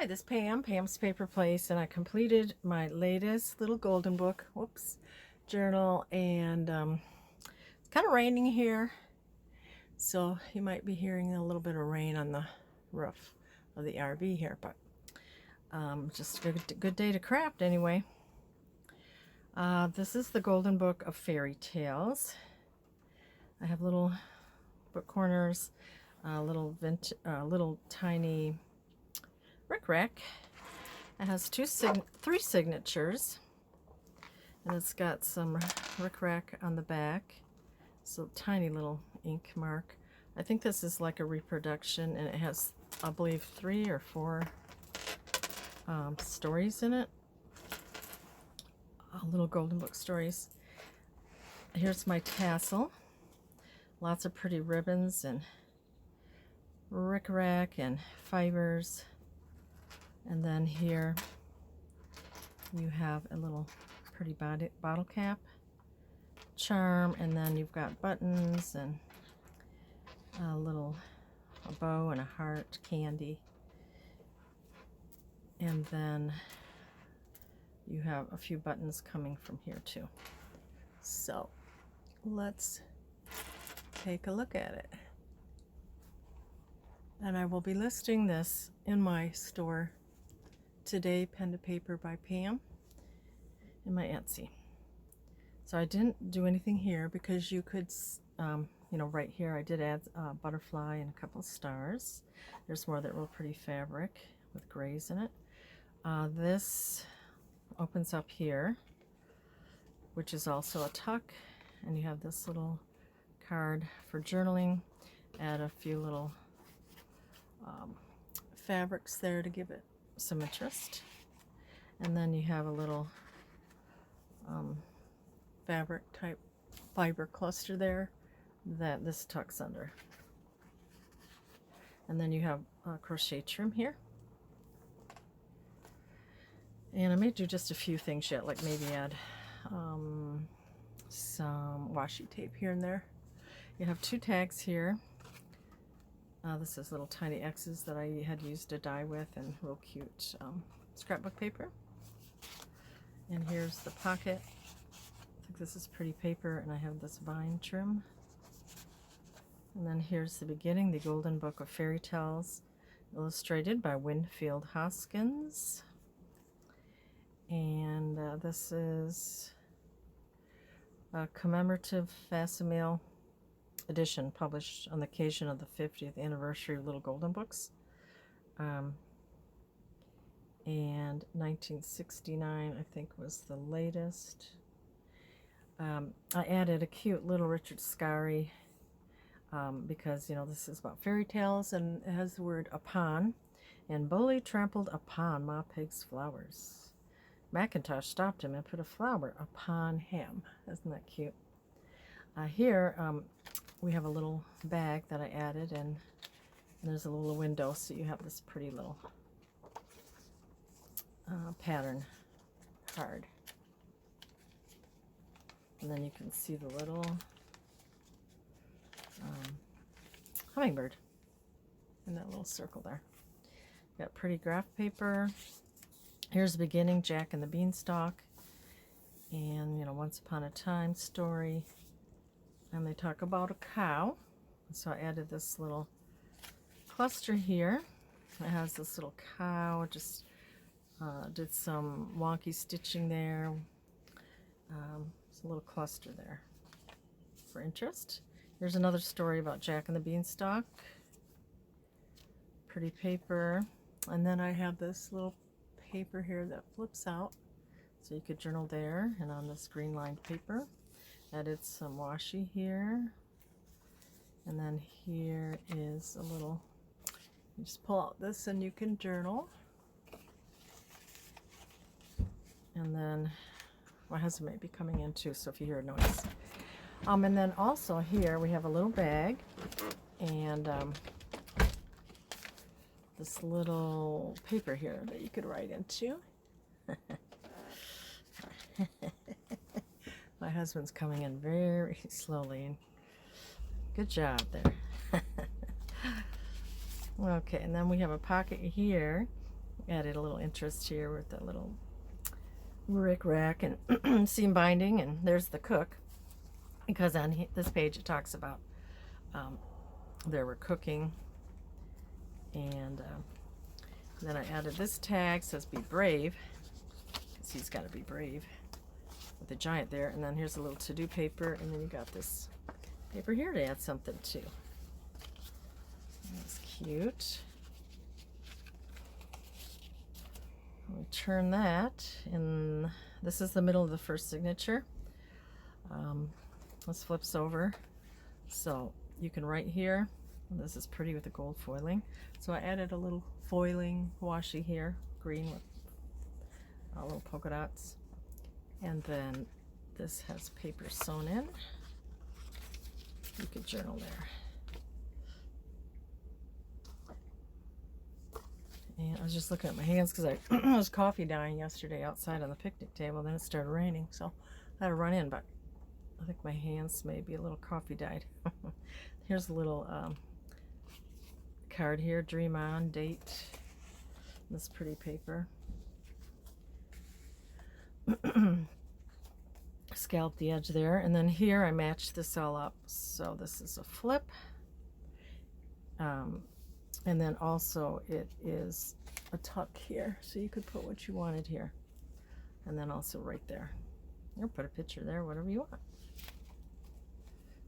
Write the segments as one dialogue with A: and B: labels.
A: Hi, this is Pam, Pam's Paper Place, and I completed my latest little golden book, journal, and it's kind of raining here, so you might be hearing a little bit of rain on the roof of the RV here, but just a good day to craft anyway. This is the golden book of fairy tales. I have little book corners, little tiny rickrack. It has three signatures, and it's got some rickrack on the back. So tiny little ink mark. I think this is like a reproduction, and it has, I believe, 3 or 4 stories in it. Little golden book stories. Here's my tassel. Lots of pretty ribbons and rickrack and fibers. And then here you have a little pretty bottle cap charm, and then you've got buttons and a bow and a heart, candy, and then you have a few buttons coming from here too. So let's take a look at it. And I will be listing this in my store today, Pen to Paper by Pam, in my Etsy. So I didn't do anything here because you could, right here I did add a butterfly and a couple of stars. There's more of that real pretty fabric with grays in it. This opens up here, which is also a tuck, and you have this little card for journaling. Add a few little fabrics there to give it some interest, and then you have a little fabric type fiber cluster there that this tucks under, and then you have a crochet trim here. And I may do just a few things yet, like maybe add some washi tape here and there. You have 2 tags here. This is little tiny X's that I had used a die with, and real cute scrapbook paper. And here's the pocket. I think this is pretty paper, and I have this vine trim. And then here's the beginning, the Golden Book of Fairy Tales, illustrated by Winfield Hoskins. And this is a commemorative facsimile edition published on the occasion of the 50th anniversary of Little Golden Books. And 1969, I think, was the latest. I added a cute little Richard Scarry because, this is about fairy tales, and it has the word upon. And Bully trampled upon Ma Pig's flowers. Macintosh stopped him and put a flower upon him. Isn't that cute? Here we have a little bag that I added, and there's a little window, so you have this pretty little pattern card. And then you can see the little hummingbird in that little circle there. Got pretty graph paper. Here's the beginning, Jack and the Beanstalk, and Once Upon a Time story. And they talk about a cow. So I added this little cluster here. It has this little cow. Just did some wonky stitching there. It's a little cluster there for interest. Here's another story about Jack and the Beanstalk. Pretty paper. And then I have this little paper here that flips out, so you could journal there. And on this green lined paper, added some washi here, and then here is a little, you just pull out this and you can journal. And then my husband may be coming in too, so if you hear a noise. And then also here we have a little bag, and this little paper here that you could write into. My husband's coming in very slowly. Good job there. Okay, and then we have a pocket here Added a little interest here with that little rick rack and seam binding, and there's the cook, because on this page it talks about they were cooking. And then I added this tag, says be brave, because he's got to be brave, with the giant there. And then here's a little to-do paper, and then you got this paper here to add something to. That's cute. We turn that, and this is the middle of the first signature. This flips over, so you can write here. This is pretty with the gold foiling. So I added a little foiling washi here, green with little polka dots. And then this has paper sewn in. You could journal there. And I was just looking at my hands because I was coffee dyeing yesterday outside on the picnic table. Then it started raining, so I had to run in, but I think my hands may be a little coffee dyed. Here's a little card here, dream on, date, this pretty paper. Scallop the edge there, and then here I matched this all up. So this is a flip, and then also it is a tuck here, so you could put what you wanted here, and then also right there. Or put a picture there, whatever you want.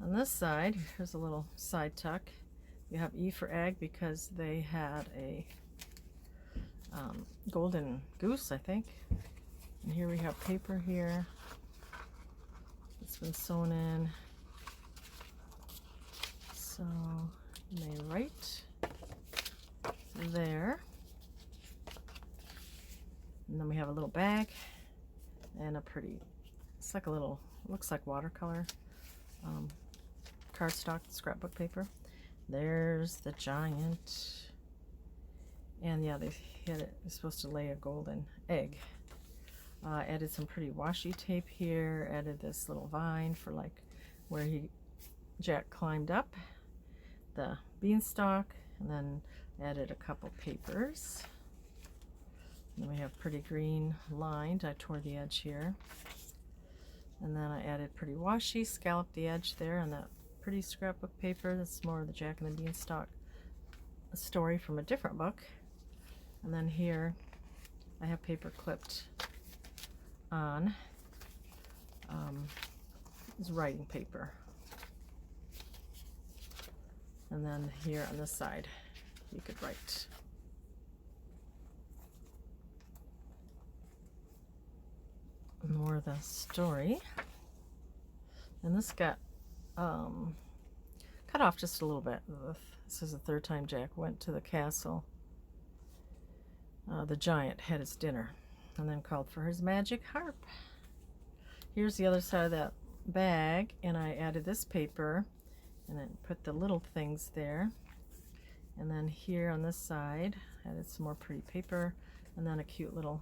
A: On this side, here's a little side tuck. You have E for egg because they had a golden goose, I think. And here we have paper here. It's been sewn in. So you may write there. And then we have a little bag and a pretty, it's like a little, looks like watercolor cardstock scrapbook paper. There's the giant. And yeah, they had it, it's supposed to lay a golden egg. Added some pretty washi tape here. Added this little vine for like where Jack climbed up the beanstalk, and then added a couple papers. And then we have pretty green lined. I tore the edge here. And then I added pretty washi, scalloped the edge there on that pretty scrapbook paper. That's more of the Jack and the Beanstalk story from a different book. And then here I have paper clipped on is writing paper. And then here on this side you could write. More of the story. And this got cut off just a little bit. This is the third time Jack went to the castle. The giant had his dinner and then called for his magic harp. Here's the other side of that bag, and I added this paper and then put the little things there. And then here on this side added some more pretty paper, and then a cute little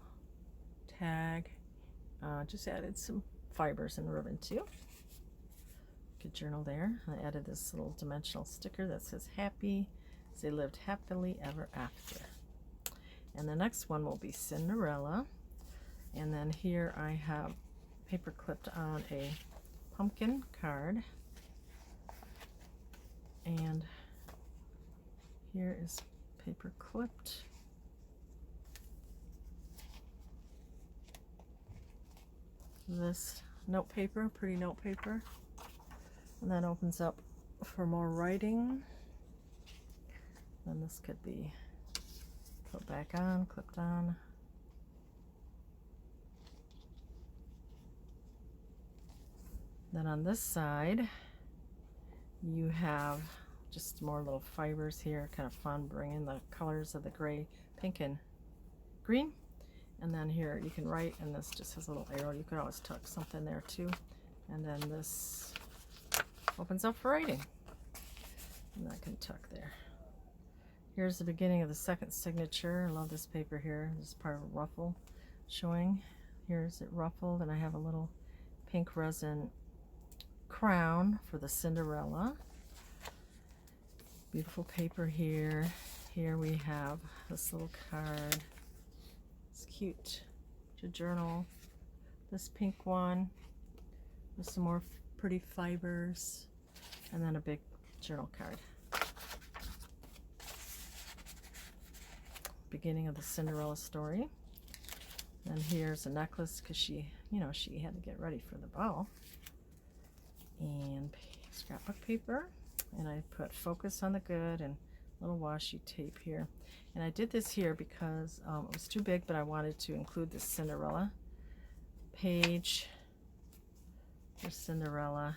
A: tag. Just added some fibers and ribbon too. Good journal there. I added this little dimensional sticker that says happy. They lived happily ever after. And the next one will be Cinderella. And then here I have paper clipped on a pumpkin card. And here is paper clipped. This note paper, pretty note paper. And that opens up for more writing. Then this could be put back on, clipped on. Then on this side, you have just more little fibers here, kind of fun, bringing the colors of the gray, pink, and green. And then here you can write, and this just has a little arrow. You could always tuck something there too. And then this opens up for writing. And I can tuck there. Here's the beginning of the second signature. I love this paper here. This is part of a ruffle showing. Here's it ruffled, and I have a little pink resin crown for the Cinderella. Beautiful paper here. Here we have this little card. It's cute to journal. This pink one with some more pretty fibers, and then a big journal card. Beginning of the Cinderella story. And here's a necklace because she, you know, she had to get ready for the ball. And scrapbook paper. And I put focus on the good and little washi tape here. And I did this here because it was too big, but I wanted to include the Cinderella page for Cinderella.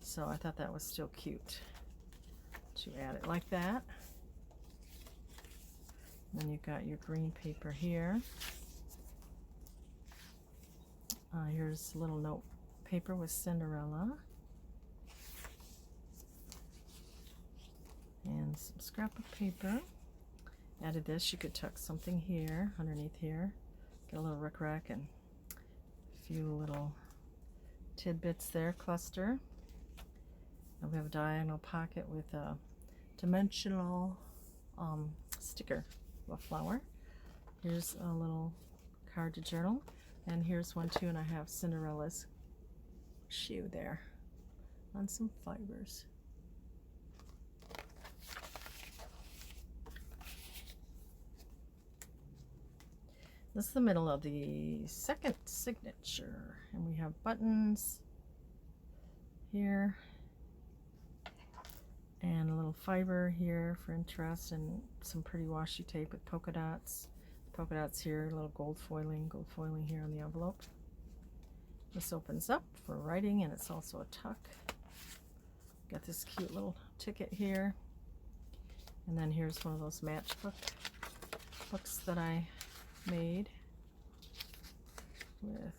A: So I thought that was still cute to add it like that. And then you've got your green paper here. Here's a little note paper with Cinderella. And some scrapbook paper. Added this. You could tuck something here, underneath here. Get a little rickrack and a few little tidbits there, cluster. And we have a diagonal pocket with a dimensional sticker of a flower. Here's a little card to journal. And here's one too, and I have Cinderella's shoe there on some fibers. This is the middle of the second signature, and we have buttons here and a little fiber here for interest, and some pretty washi tape with polka dots. Polka dots here, a little gold foiling here on the envelope. This opens up for writing, and it's also a tuck. Got this cute little ticket here, and then here's one of those matchbook books that I made with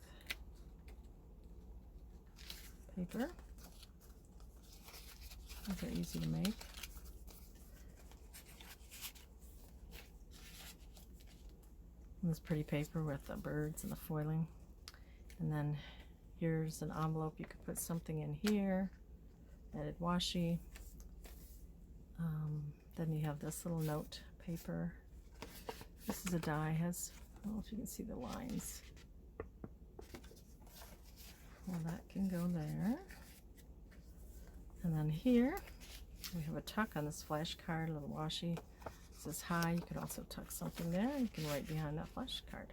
A: paper. These are easy to make. And this pretty paper with the birds and the foiling. And then here's an envelope. You could put something in here. Added washi. Then you have this little note paper. This is a die. Has, I don't know if you can see the lines. Well, that can go there. And then here we have a tuck on this flash card, a little washi. It says hi. You could also tuck something there. You can write behind that flash card.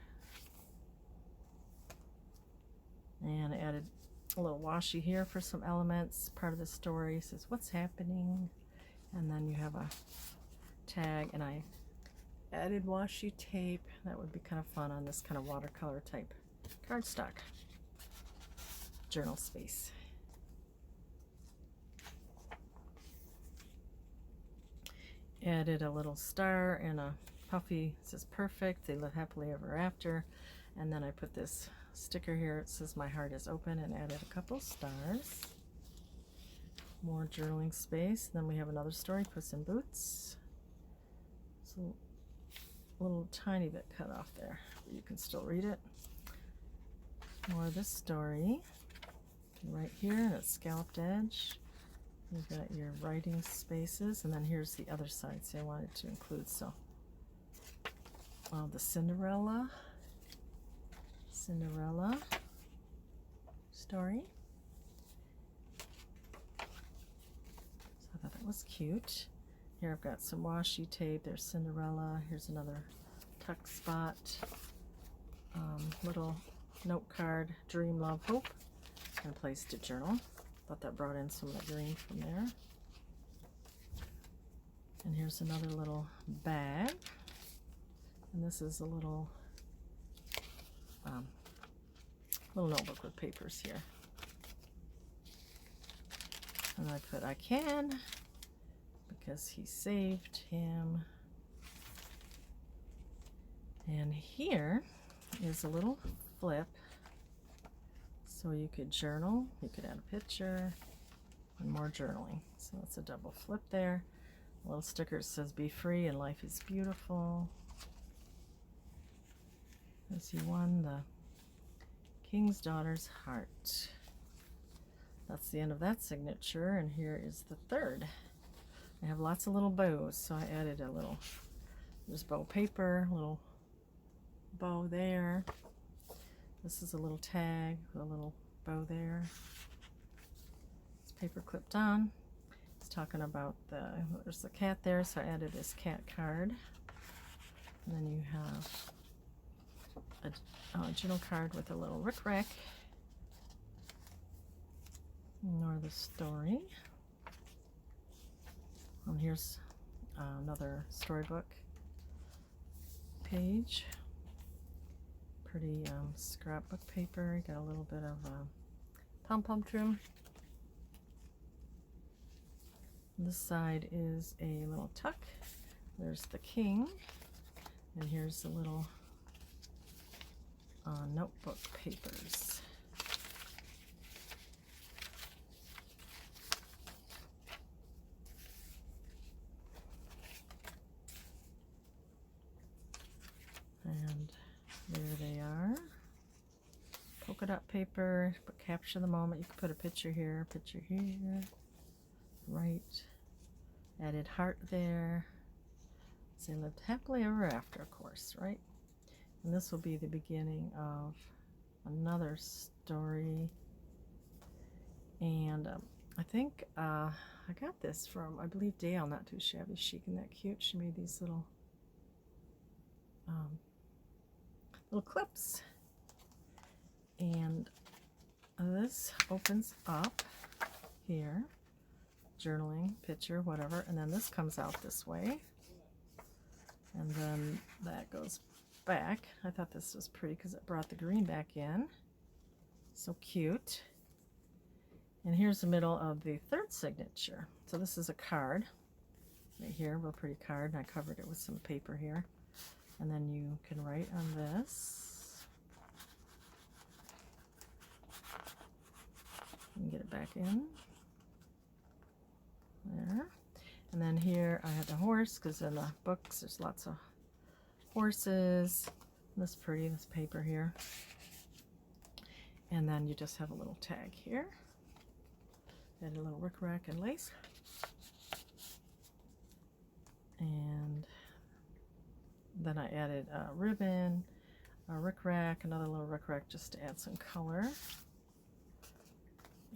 A: And I added a little washi here for some elements. Part of the story says what's happening. And then you have a tag, and I added washi tape. That would be kind of fun on this kind of watercolor type cardstock journal space. Added a little star and a puffy. It says perfect. They live happily ever after. And then I put this sticker here. It says my heart is open, and added a couple stars. More journaling space. Then we have another story, Puss in Boots. So a little tiny bit cut off there, but you can still read it. More of this story. Right here, and it's scalloped edge. You've got your writing spaces, and then here's the other side. So I wanted to include the Cinderella story. So I thought that was cute. Here I've got some washi tape. There's Cinderella. Here's another tuck spot. Little note card, dream, love, hope, and a place to journal. Thought that brought in some of the green from there. And here's another little bag. And this is a little notebook with papers here. And I put I can, because he saved him. And here is a little flip. So you could journal, you could add a picture, and more journaling. So it's a double flip there. A little sticker says be free and life is beautiful. As he won the King's Daughter's heart. That's the end of that signature, and here is the third. I have lots of little bows, so I added a little, there's bow paper, little bow there. This is a little tag with a little bow there. It's paper clipped on. It's talking about there's the cat there, so I added this cat card. And then you have a original card with a little rickrack. Nor the story. And here's another storybook page. Pretty scrapbook paper. Got a little bit of pom-pom trim. This side is a little tuck. There's the king. And here's the little notebook papers. And there they are. Polka dot paper, but capture the moment. You can put a picture here, right. Added heart there. They lived happily ever after, of course, right? And this will be the beginning of another story. And I think I got this from, I believe, Dale, Not Too Shabby Chic. Isn't that cute? She made these little clips. And this opens up here. Journaling, picture, whatever. And then this comes out this way. And then that goes back. I thought this was pretty because it brought the green back in. So cute. And here's the middle of the third signature. So this is a card right here, real pretty card. And I covered it with some paper here. And then you can write on this. And get it back in. There. And then here I had the horse, because in the books there's lots of horses. This pretty, this paper here. And then you just have a little tag here. Add a little rickrack and lace. And then I added a ribbon, a rickrack, another little rickrack just to add some color.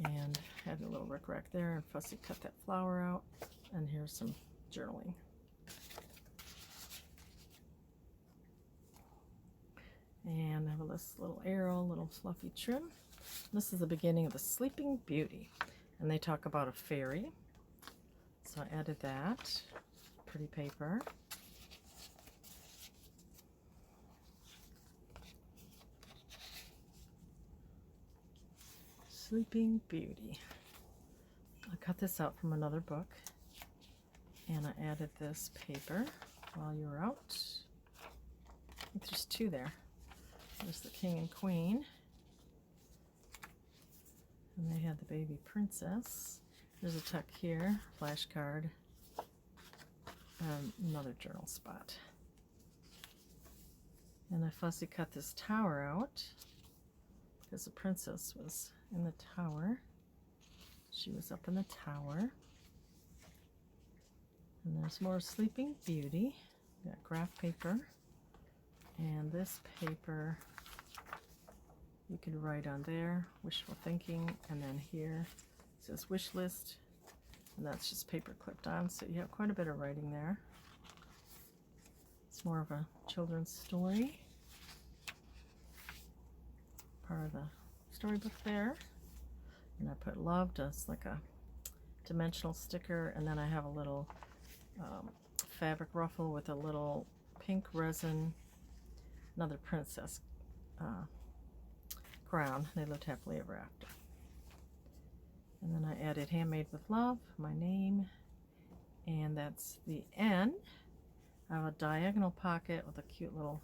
A: And add a little rickrack there and fussy cut that flower out. And here's some journaling. And I have this little arrow, little fluffy trim. This is the beginning of the Sleeping Beauty. And they talk about a fairy. So I added that. Pretty paper. Sleeping Beauty. I cut this out from another book. And I added this paper while you were out. I think there's two there. There's the king and queen. And they had the baby princess. There's a tuck here, flashcard, another journal spot. And I fussy cut this tower out because the princess was in the tower. She was up in the tower. And there's more Sleeping Beauty. Got graph paper. And this paper, you can write on there, wishful thinking. And then here it says wish list. And that's just paper clipped on. So you have quite a bit of writing there. It's more of a children's story. Part of the storybook there. And I put love, just like a dimensional sticker. And then I have a little fabric ruffle with a little pink resin, another princess crown. They lived happily ever after. And then I added handmade with love, my name, and that's the end. I have a diagonal pocket with a cute little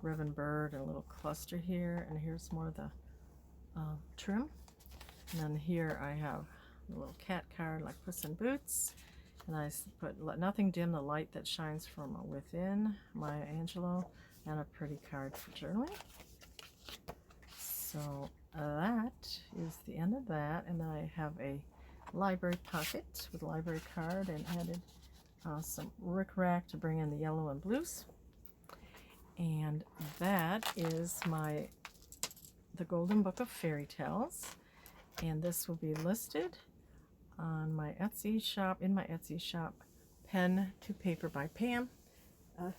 A: ribbon bird and a little cluster here, and here's more of the trim. And then here I have a little cat card like Puss in Boots. And I put let nothing dim the light that shines from within, Maya Angelou, and a pretty card for journaling. So that is the end of that. And then I have a library pocket with a library card and added some rickrack to bring in the yellow and blues. And that is the Golden Book of Fairy Tales. And this will be listed on my Etsy shop, Pen to Paper by Pam.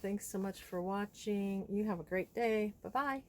A: Thanks so much for watching. You have a great day. Bye-bye.